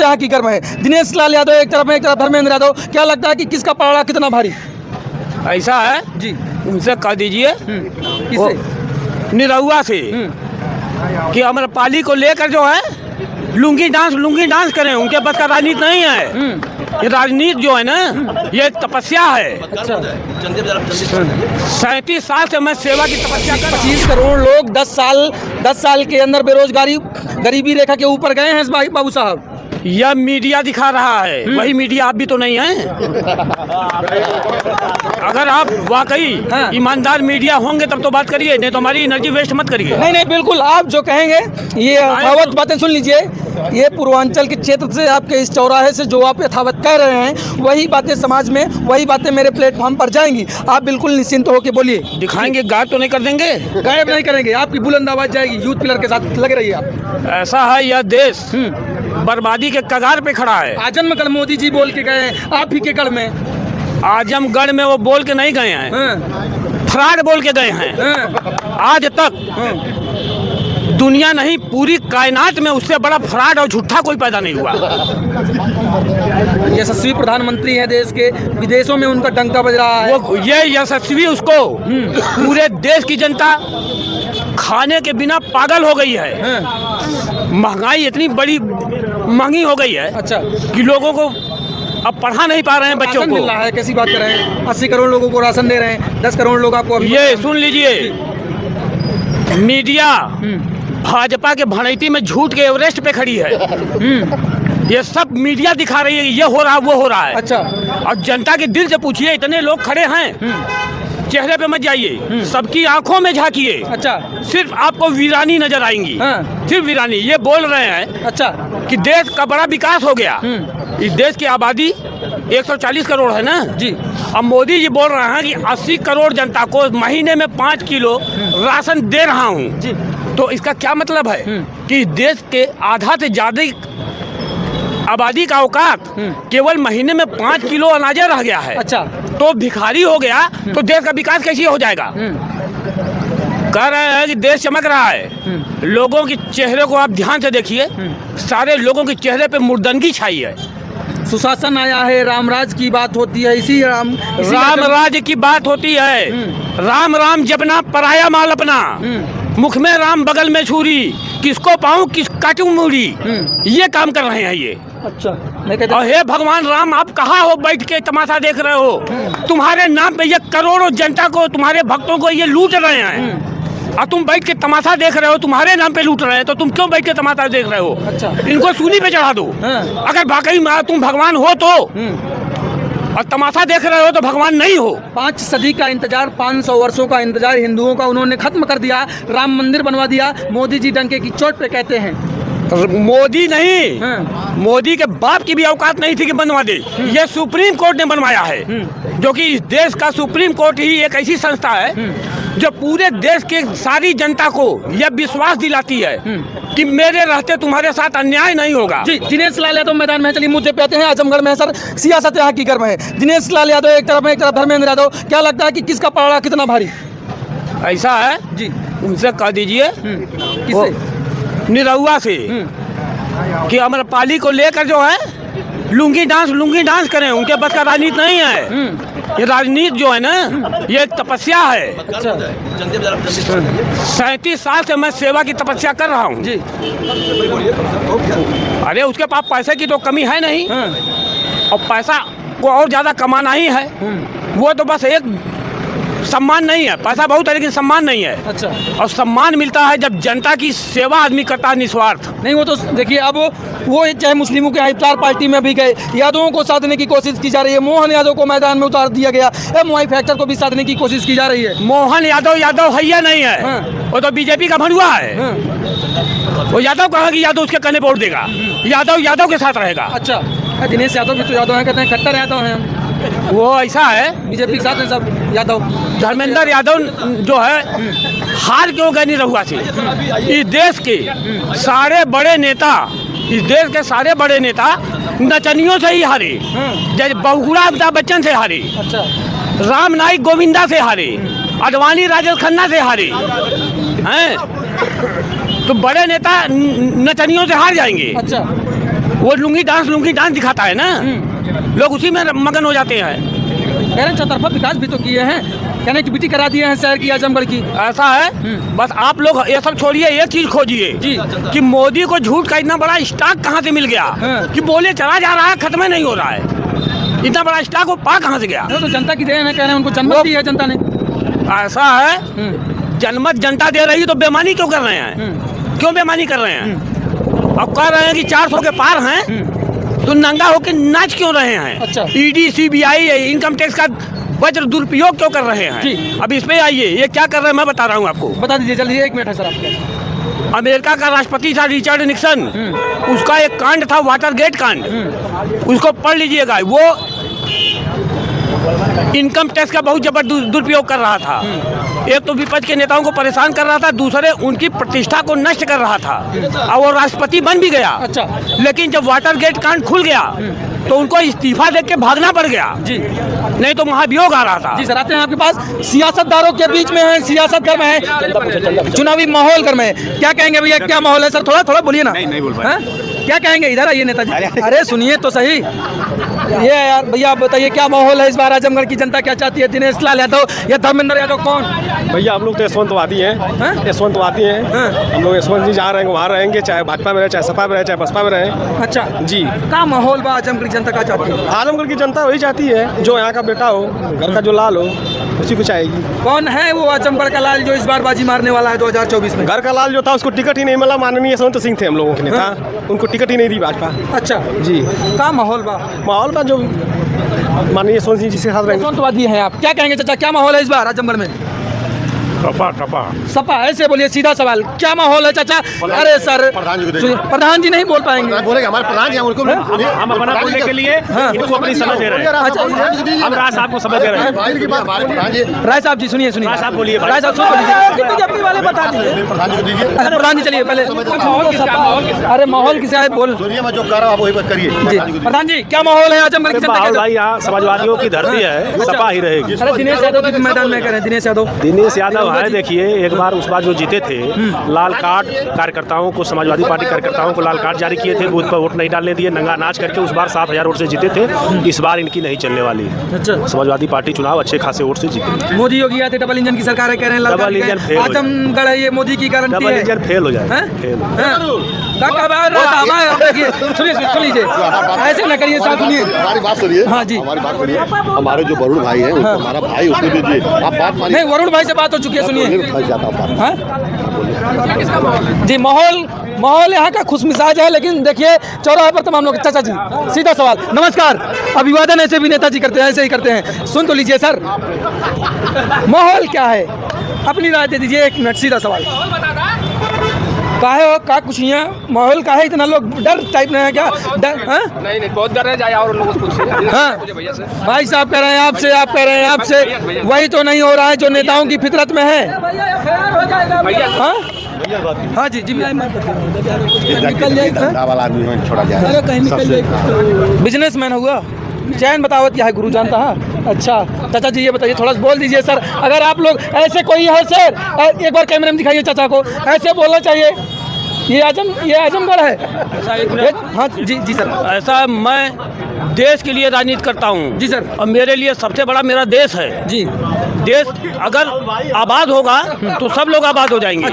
यहाँ की कर्म है। दिनेश लाल यादव एक तरफ धर्मेंद्र यादव, क्या लगता है कि किसका पलड़ा कितना भारी? ऐसा है जी, उनसे कह दीजिए किससे? निरहुआ से कि अमरपाली को लेकर जो है लुंगी डांस करें। उनके बस का राजनीति नहीं है। ये राजनीति जो है ना, ये तपस्या है। 37 साल से मैं सेवा की तपस्या कर रहा हूं। 25 करोड़ लोग 10 साल के अंदर बेरोजगारी, गरीबी रेखा के ऊपर गए हैं बाबू साहब। यह मीडिया दिखा रहा है, वही मीडिया आप भी तो नहीं हैं। अगर आप वाकई ईमानदार मीडिया होंगे तब तो बात करिए, नहीं तो हमारी एनर्जी वेस्ट मत करिए। नहीं, बिल्कुल आप जो कहेंगे ये यथावत बातें सुन लीजिए। ये पूर्वांचल के क्षेत्र से, आपके इस चौराहे से जो आप यथावत कह रहे हैं, वही बातें समाज में, वही बातें मेरे प्लेटफॉर्म पर जाएंगी। आप बिल्कुल निश्चिंत होकर बोलिए। दिखाएंगे, गायब तो नहीं कर देंगे? गायब नहीं करेंगे, आपकी बुलंद आवाज जाएगी। यूथ पिलर के साथ लगे रहिए आप। ऐसा है, यह देश बर्बादी के कगार पे खड़ा है। आजमगढ़ मोदी जी बोल के गए, आप ही के गढ़ में। आजमगढ़ में वो बोल के नहीं गए हैं, फ्रॉड बोल के गए हैं। आज तक दुनिया नहीं, पूरी कायनात में उससे बड़ा फ्रॉड और झूठा कोई पैदा नहीं हुआ। यशस्वी प्रधानमंत्री है देश के, विदेशों में उनका डंका बज रहा है। वो ये यशस्वी, उसको पूरे देश की जनता खाने के बिना पागल हो गई है। महंगाई इतनी बड़ी महंगी हो गई है अच्छा कि लोगों को अब पढ़ा नहीं पा रहे हैं बच्चों को। मिल रहा है, कैसी बात कर रहे हैं? 80 करोड़ लोगों को राशन दे रहे हैं, 10 करोड़ लोग आपको अभी। ये सुन लीजिए, मीडिया भाजपा के भड़ैती में झूठ के एवरेस्ट पे खड़ी है। ये सब मीडिया दिखा रही है, ये हो रहा वो हो रहा है। अच्छा, और जनता के दिल से पूछिए, इतने लोग खड़े हैं, चेहरे पे मत जाइए, सबकी आंखों में झांकिए। अच्छा, सिर्फ आपको वीरानी नजर आएंगी। सिर्फ वीरानी। ये बोल रहे हैं अच्छा कि देश का बड़ा विकास हो गया। इस देश की आबादी 140 करोड़ है ना जी। अब मोदी जी बोल रहे हैं कि 80 करोड़ जनता को महीने में 5 किलो राशन दे रहा हूँ। तो इसका क्या मतलब है कि देश के आधा से ज्यादा आबादी का औकात केवल महीने में 5 किलो अनाज रह गया है। अच्छा, तो भिखारी हो गया तो देश का विकास कैसे हो जाएगा? कह रहे हैं कि देश चमक रहा है। लोगों के चेहरे को आप ध्यान से देखिए, सारे लोगों के चेहरे पे मुर्दंगी छाई है। सुशासन आया है, रामराज की बात होती है, इसी राम राज की बात होती है। राम राम जपना पराया माल अपना, मुख में राम बगल में छुरी, किसको पाऊं किस काटूं मूड़ी। ये काम कर रहे हैं ये। अच्छा, और हे भगवान राम, आप कहाँ हो बैठ के तमाशा देख रहे हो? तुम्हारे नाम पे ये करोड़ों जनता को, तुम्हारे भक्तों को ये लूट रहे हैं और तुम बैठ के तमाशा देख रहे हो। तुम्हारे नाम पे लूट रहे हैं तो तुम क्यों बैठ के तमाशा देख रहे हो? अच्छा, इनको सूली पे चढ़ा दो। अगर वाकई तुम भगवान हो तो, और तमाशा देख रहे हो तो भगवान नहीं हो। 5 सदी का इंतजार, 500 वर्षों का इंतजार हिंदुओं का उन्होंने खत्म कर दिया, राम मंदिर बनवा दिया। मोदी जी डंके की चोट पे कहते हैं। मोदी नहीं, मोदी के बाप की भी औकात नहीं थी कि बनवा दे। ये सुप्रीम कोर्ट ने बनवाया है, जो कि इस देश का सुप्रीम कोर्ट ही एक ऐसी संस्था है जो पूरे देश के सारी जनता को यह विश्वास दिलाती है कि मेरे रहते तुम्हारे साथ अन्याय नहीं होगा। जी, दिनेश लाल यादव मैदान में। चलिए मुद्दे पे आते हैं। आजमगढ़ में सर सियासत यहाँ की गर्म है। दिनेश लाल यादव एक तरफ धर्मेंद्र यादव, क्या लगता है कि किसका पलड़ा कितना भारी? ऐसा है जी, उनसे कह दीजिए, किससे? निरहुआ से कि अमरपाली को लेकर जो है लुंगी डांस करें। उनके बस का राजनीति नहीं है। ये राजनीति जो है ना, ये तपस्या है। 37 साल से मैं सेवा की तपस्या कर रहा हूँ जी। अरे उसके पास पैसे की तो कमी है नहीं, और पैसा को और ज्यादा कमाना ही है। वो तो बस एक सम्मान नहीं है, पैसा बहुत है लेकिन सम्मान नहीं है। अच्छा, और सम्मान मिलता है जब जनता की सेवा आदमी करता है निस्वार्थ। नहीं, वो तो देखिए, अब वो चाहे मुस्लिमों के इफ्तार पार्टी में भी गए, यादवों को साधने की कोशिश की जा रही है। मोहन यादव को मैदान में उतार दिया गया, MY फैक्टर को भी साधने की कोशिश की जा रही है। मोहन यादव है या नहीं है? वो तो बीजेपी का भड़ुआ है। वो यादव कहा कि यादव उसके कहने वोट देगा, यादव के साथ रहेगा। अच्छा, दिनेश यादव भी तो यादव है, कहते हैं खट्टर यादव है। वो ऐसा है, बीजेपी के साथ है सब यादव। धर्मेंद्र यादव जो है हार क्यों गए निरहुआ से? इस देश के सारे बड़े नेता नचनियों से ही हारे। जैसे बहुगुणा अमिताभ बच्चन से हारे। अच्छा, राम नाईक गोविंदा से हारे, अडवाणी राजेश खन्ना से हारे हैं। तो बड़े नेता नचनियों से हार जाएंगे। अच्छा, वो लुंगी डांस दिखाता है ना, लोग उसी में मगन हो जाते हैं। कह रहे हैं चौतरफा विकास भी तो किए हैं, कनेक्टिविटी करा दिए हैं शहर की, आजमगढ़ की। ऐसा है, बस आप लोग ये सब छोड़िए, ये चीज खोजिए जी कि मोदी को झूठ का इतना बड़ा स्टॉक कहाँ से मिल गया कि बोले चला जा रहा है, खत्म नहीं हो रहा है। इतना बड़ा स्टॉक वो पा कहाँ से गया? तो जनता की देन है, कह रहे हैं उनको जनमत दी है जनता ने। ऐसा है, जनमत जनता दे रही है तो बेईमानी क्यों कर रहे हैं? क्यों बेईमानी कर रहे हैं? अब कह रहे हैं कि 400 के पार हैं तो नंगा होकर नाच क्यों रहे हैं? अच्छा। ईडी सीबीआई इनकम टैक्स का वज्र दुरुपयोग क्यों कर रहे हैं? अब इस पे आइए, ये क्या कर रहे हैं मैं बता रहा हूँ आपको। बता दीजिए जल्दी, 1 मिनट है सर आपका। अमेरिका का राष्ट्रपति था रिचर्ड निक्सन, उसका एक कांड था वाटरगेट कांड, उसको पढ़ लीजिएगा। वो इनकम टैक्स का बहुत जबरदस्त दुरुपयोग कर रहा था। एक तो विपक्ष के नेताओं को परेशान कर रहा था, दूसरे उनकी प्रतिष्ठा को नष्ट कर रहा था, और वो राष्ट्रपति बन भी गया। अच्छा। लेकिन जब वाटरगेट कांड खुल गया तो उनको इस्तीफा देके के भागना पड़ गया जी, नहीं तो महाभियोग आ रहा था। जी सर, आते हैं आपके पास। सियासतदारों के बीच में है, सियासत घर में है, चुनावी माहौल घर में है, क्या कहेंगे भैया, क्या माहौल है? सर थोड़ा थोड़ा बोलिए ना। नहीं बोल पाए। क्या कहेंगे? इधर आइए नेताजी। अरे सुनिए तो सही, ये यार भैया आप बताइए क्या माहौल है इस बार? आजमगढ़ की जनता क्या चाहती है? दिनेश लाल यादव या धर्मेंद्र यादव, कौन? भैया हम लोग तो यशवंतवादी हैं, यशवंतवादी हैं। हम लोग यशवंत जी जहाँ रहेंगे वहाँ रहेंगे, चाहे भाजपा में रहे, चाहे सपा में रहे, चाहे बसपा में रहे। अच्छा जी। क्या माहौल बा आजमगढ़ की जनता क्या चाहती है? आजमगढ़ की जनता वही चाहती है जो यहाँ का बेटा हो, घर का जो लाल हो, उसी को चाहेगी। कौन है वो आजमगढ़ का लाल जो इस बार बाजी मारने वाला है 2024 में? घर का लाल जो था उसको टिकट ही नहीं मिला। माननीय यशवंत सिंह थे हम लोगों के नेता, उनको टिकट ही नहीं दी भाजपा। अच्छा जी। क्या माहौल बा? माहौल का जो माननीय यशवंत सिंह जिसके साथ रहेंगे। यशवंतवादी हैं आप, क्या कहेंगे चाचा, क्या माहौल है इस बार आजमगढ़ में? सपा। ऐसे बोलिए, सीधा सवाल, क्या माहौल है चाचा? अरे सर सुनिए, प्रधान जी नहीं बोल पाएंगे। बोलेंगे हमारे प्रधान जी, हम अपना बोलने के लिए इनको अपनी समय दे रहे हैं। अच्छा, हम राय साहब को समय दे रहे हैं। राय साहब जी सुनिए, राय साहब बोलिए। राय साहब सुन लीजिए, बीजेपी वाले बता दीजिए। अच्छा प्रधान जी चलिए पहले। अरे माहौल किसा है बोल मैं जो कर रहा हूँ आप वही बात करिए। जी प्रधान जी, क्या माहौल है आजमगढ़ की जनता माहौल का? भाई यहाँ समाजवादियों की धरती है, सपा ही रहेगी। अरे दिनेश यादव के मैदान में करें, दिनेश यादव है। देखिए एक बार उस बार जो जीते थे, लाल कार्ड कार्यकर्ताओं को, समाजवादी पार्टी कार्यकर्ताओं को लाल कार्ड जारी किए थे, बूथ पर वोट नहीं डालने दिए, नंगा नाच करके उस बार 7,000 वोट से जीते थे। इस बार इनकी नहीं चलने वाली। अच्छा। समाजवादी पार्टी चुनाव अच्छे खासे वोट से जीते। मोदी योगी आते, डबल इंजन की सरकार है, कह रहे हैं डबल इंजन फेल हो जाए। आजमगढ़ है ये मोदी की गारंटी डबल है। इंजन फेल हो जाए। सुन लीजिए, ऐसे न करिए साहब, सुनिए हमारी बात सुनिए। हाँ जी, हमारी बात सुनिए। हमारे जो वरुण भाई हैं, उनको हमारा भाई उसको दीजिए। आप बात मानिए। नहीं वरुण भाई से बात हो चुकी है, सुनिए। हाँ? जी माहौल यहाँ का खुशमिजाज है, लेकिन देखिए चौराहे पर तमाम लोग। चाचा जी सीधा सवाल, नमस्कार। अभिवादन ऐसे भी नेताजी करते हैं, ऐसे ही करते हैं, सुन तो लीजिए सर, माहौल क्या है? अपनी राय दे दीजिए, 1 मिनट, सीधा सवाल। काहे हो का कुछ यहाँ माहौल का है? इतना लोग डर टाइप में है क्या? डर? हाँ? नहीं बहुत डर है, जाए और लोगों को पूछिए। हाँ भाई साहब कह रहे हैं आपसे, आप कह रहे हैं आपसे, वही तो नहीं हो रहा है जो नेताओं की फितरत में है। हाँ हाँ जी जी, निकल जाएगा, कहीं निकल जाएगा। बिजनेसमैन हुआ, चैन बतावत क्या है गुरु जानता है। अच्छा चाचा जी ये बताइए, थोड़ा सा बोल दीजिए सर, अगर आप लोग ऐसे कोई है सर, एक बार कैमरे में दिखाइए चाचा को, ऐसे बोलना चाहिए। ये आजमगढ़ है। हाँ जी जी सर। ऐसा मैं देश के लिए राजनीति करता हूँ जी सर, और मेरे लिए सबसे बड़ा मेरा देश है जी। देश अगर आबाद होगा तो सब लोग आबाद हो जाएंगे।